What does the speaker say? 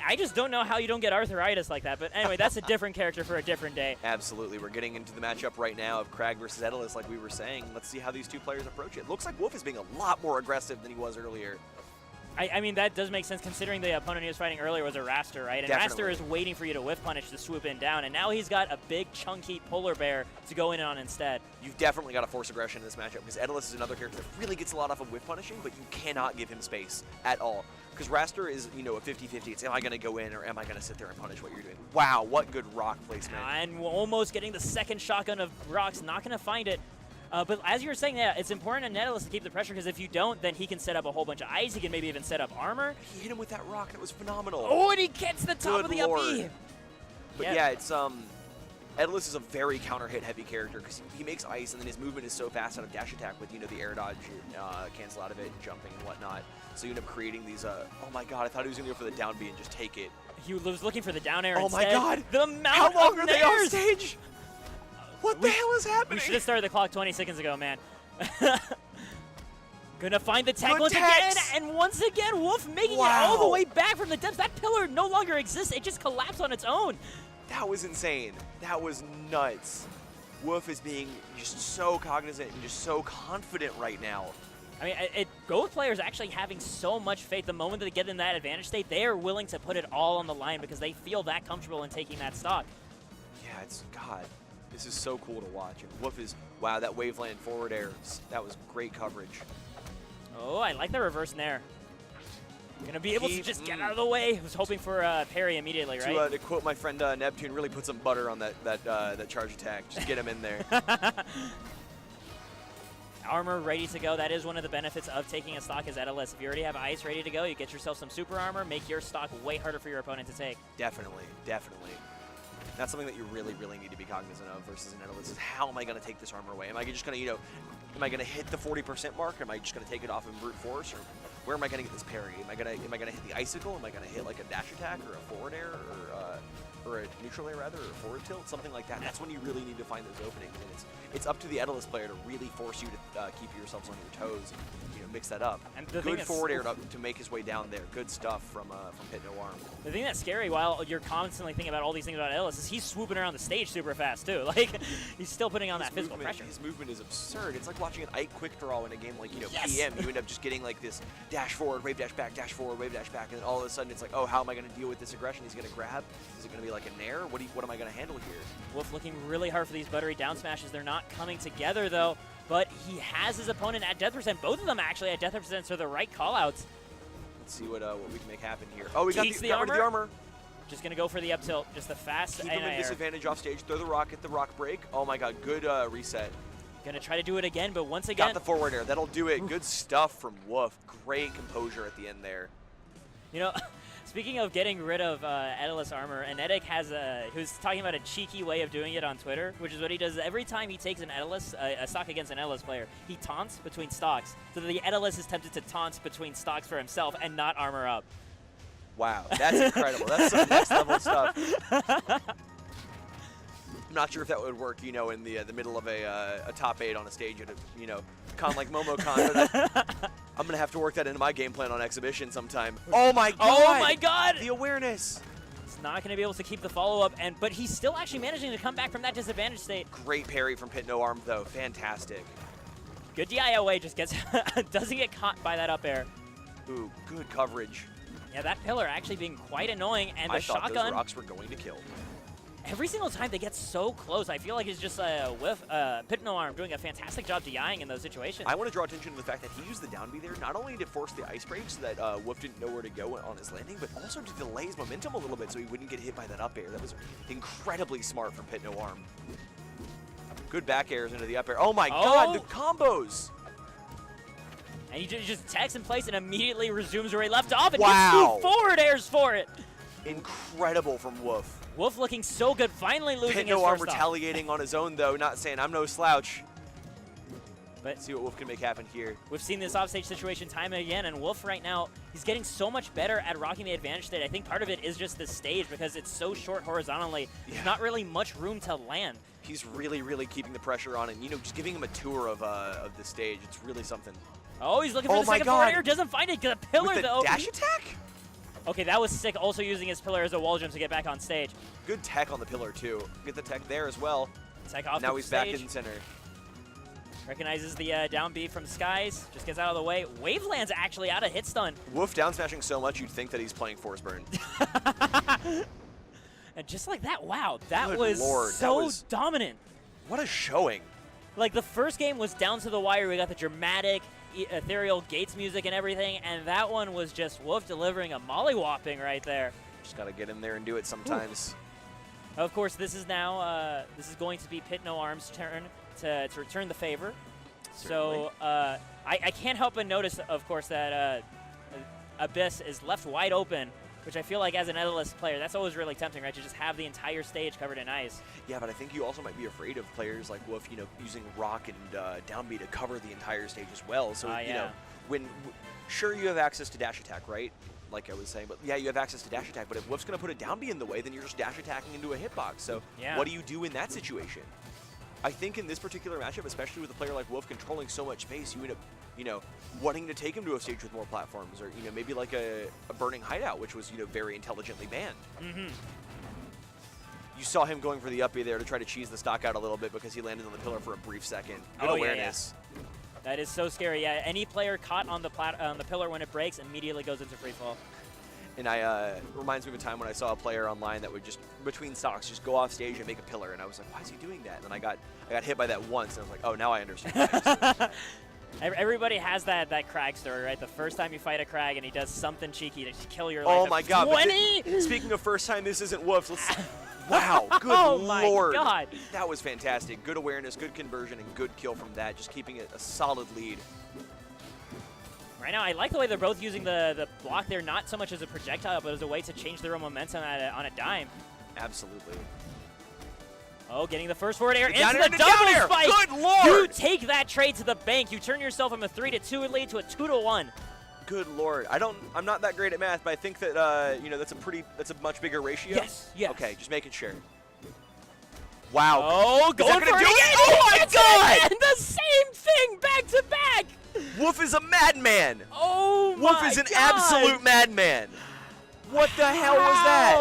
I just don't know how you don't get arthritis like that. But anyway, that's a different character for a different day. Absolutely. We're getting into the matchup right now of Krag versus Daedalus, like we were saying. Let's see how these two players approach it. Looks like WooF is being a lot more aggressive than he was earlier. I mean, that does make sense considering the opponent he was fighting earlier was a Raster, right? And Definitely. Raster is waiting for you to whiff punish to swoop in down, and now he's got a big, chunky polar bear to go in on instead. You've definitely got to force aggression in this matchup because Daedalus is another character that really gets a lot off of whiff punishing, but you cannot give him space at all. Because Raster is, you know, a 50-50. It's, am I going to go in or am I going to sit there and punish what you're doing? Wow, what good rock placement. And almost getting the second shotgun of rocks, not going to find it. But as you were saying, yeah, it's important on Daedalus to keep the pressure, because if you don't, then he can set up a whole bunch of ice. He can maybe even set up armor. He hit him with that rock. That was phenomenal. Oh, and he gets the top Good of the Lord. up B. But yeah, it's Daedalus is a very counter-hit heavy character because he makes ice, and then his movement is so fast out of dash attack with, you know, the air dodge, cancel out of it, and jumping and whatnot. So you end up creating these, oh my god, I thought he was going to go for the down B and just take it. He was looking for the down air Oh instead. my god! The amount How long of are they on nairs! stage? What the hell is happening? We should have started the clock 20 seconds ago, man. Gonna find the tech Good once techs. again, and once again, WooF making it all the way back from the depths. That pillar no longer exists. It just collapsed on its own. That was insane. That was nuts. WooF is being just so cognizant and just so confident right now. I mean, both players actually having so much faith. The moment that they get in that advantage state, they are willing to put it all on the line because they feel that comfortable in taking that stock. Yeah, it's, God, this is so cool to watch. And WooF is, wow, that waveland forward air, that was great coverage. Oh, I like the reverse nair. Gonna be able to just get out of the way. Was hoping for parry immediately, right? To quote my friend Neptune, really put some butter on that charge attack. Just get him in there. Armor ready to go. That is one of the benefits of taking a stock as Daedalus. If you already have ice ready to go, you get yourself some super armor, make your stock way harder for your opponent to take. Definitely, definitely. That's something that you really, really need to be cognizant of versus an Daedalus is how am I going to take this armor away? Am I just going to, you know, am I going to hit the 40% mark? Or am I just going to take it off in brute force? Or where am I going to get this parry? Am I going to hit the icicle? Am I going to hit like a dash attack or a forward air or a neutral air rather, or a forward tilt, something like that? That's when you really need to find those openings. And it's up to the Daedalus player to really force you to keep yourselves on your toes and, you know, mix that up. And the good forward air to make his way down there. Good stuff from PitNoArm. The thing that's scary while you're constantly thinking about all these things about Daedalus is he's swooping around the stage super fast too. Like, he's still putting on that physical pressure. His movement is absurd. It's like watching an Ike quick draw in a game like, you know, PM. You end up just getting like this dash forward, wave dash back, dash forward, wave dash back, and then all of a sudden it's like, oh, how am I going to deal with this aggression? He's going to grab. Is it going to be like a nair? What am I going to handle here? WooF looking really hard for these buttery down smashes. They're not coming together though, but he has his opponent at death percent. Both of them actually at death percent, so the right callouts. Let's see what we can make happen here. Oh, we got the armor. Just gonna go for the up tilt, just the fast. Keep him in disadvantage off stage. Throw the rock at the rock break. Oh my god, good reset. Gonna try to do it again, but once again. Got the forward air. That'll do it. Good stuff from WooF. Great composure at the end there. You know, speaking of getting rid of Daedalus armor, Enetic has who's talking about a cheeky way of doing it on Twitter, which is what he does every time he takes an Daedalus, a stock against an Daedalus player. He taunts between stocks, so that the Daedalus is tempted to taunt between stocks for himself and not armor up. Wow, that's incredible. That's some next level stuff. I'm not sure if that would work, you know, in the middle of a top 8 on a stage at a, you know, con like MomoCon. But I'm gonna have to work that into my game plan on exhibition sometime. Oh my god! Oh my god! The awareness. He's not gonna be able to keep the follow up, but he's still actually managing to come back from that disadvantage state. Great parry from PitNoArm though. Fantastic. Good DIOA, just gets doesn't get caught by that up air. Ooh, good coverage. Yeah, that pillar actually being quite annoying, and the shotgun. I thought those rocks were going to kill. Every single time they get so close, I feel like it's just PitNoArm doing a fantastic job DIing in those situations. I want to draw attention to the fact that he used the down B there, not only to force the ice break so that WooF didn't know where to go on his landing, but also to delay his momentum a little bit so he wouldn't get hit by that up air. That was incredibly smart from PitNoArm. Good back airs into the up air. Oh my god, the combos! And he just tags in place and immediately resumes where he left off and wow. gets 2 forward airs for it. Incredible from WooF. WooF looking so good, finally losing his PitNoArm first retaliating on his own though, not saying I'm no slouch. But let's see what WooF can make happen here. We've seen this offstage situation time and again, and WooF right now, he's getting so much better at rocking the advantage state. I think part of it is just the stage because it's so short horizontally. Yeah. There's not really much room to land. He's really, really keeping the pressure on, and you know, just giving him a tour of the stage. It's really something. Oh, he's looking for the second forward air. Doesn't find it. Get a pillar with the though. Dash attack? Okay, that was sick. Also using his pillar as a wall jump to get back on stage. Good tech on the pillar, too. Get the tech there as well. Tech off Now the he's stage. back in center. Recognizes the down B from Skies. Just gets out of the way. Waveland's actually out of hit stun. WooF down smashing so much you'd think that he's playing Force Burn. And just like that, wow, that Good was Lord, so that was- dominant. What a showing. Like, the first game was down to the wire. We got the dramatic, ethereal Gates music and everything, and that one was just WooF delivering a mollywhopping right there. Just got to get in there and do it sometimes. Of course, this is now, this is going to be PitNoArm's turn to return the favor. Certainly. So, I can't help but notice, of course, that Abyss is left wide open, which I feel like as an Aetherless player, that's always really tempting, right? To just have the entire stage covered in ice. Yeah, but I think you also might be afraid of players like WooF, you know, using Rock and down B to cover the entire stage as well. So, you know, sure you have access to dash attack, right? Like I was saying, but yeah, you have access to dash attack, but if WooF's going to put a down B in the way, then you're just dash attacking into a hitbox. So what do you do in that situation? I think in this particular matchup, especially with a player like WooF controlling so much space, you end up, you know, wanting to take him to a stage with more platforms, or, you know, maybe like a burning hideout, which was, you know, very intelligently banned. You saw him going for the up B there to try to cheese the stock out a little bit because he landed on the pillar for a brief second. Good awareness. Yeah. That is so scary. Yeah, any player caught on the pillar when it breaks immediately goes into free fall. And reminds me of a time when I saw a player online that would just, between stocks, just go off stage and make a pillar. And I was like, why is he doing that? And then I got hit by that once, and I was like, oh, now I understand. Everybody has that Crag story, right? The first time you fight a Crag and he does something cheeky to kill your life. Oh my god. 20? Speaking of first time, this isn't WooF. Wow, good oh lord. My god. That was fantastic. Good awareness, good conversion, and good kill from that. Just keeping it a solid lead. Right now, I like the way they're both using the block there, not so much as a projectile, but as a way to change their own momentum on a dime. Absolutely. Oh, getting the first forward air into down air, the double spike. Good lord! You take that trade to the bank. You turn yourself from a 3-2 lead to a 2-1. Good lord. I'm not that great at math, but I think that you know, that's a much bigger ratio. Yes. Okay, just making sure. Wow. Oh, going for it again. Oh my god! And the same thing back to back. WooF is a madman. Oh my WooF is an god. absolute madman. What the hell was that?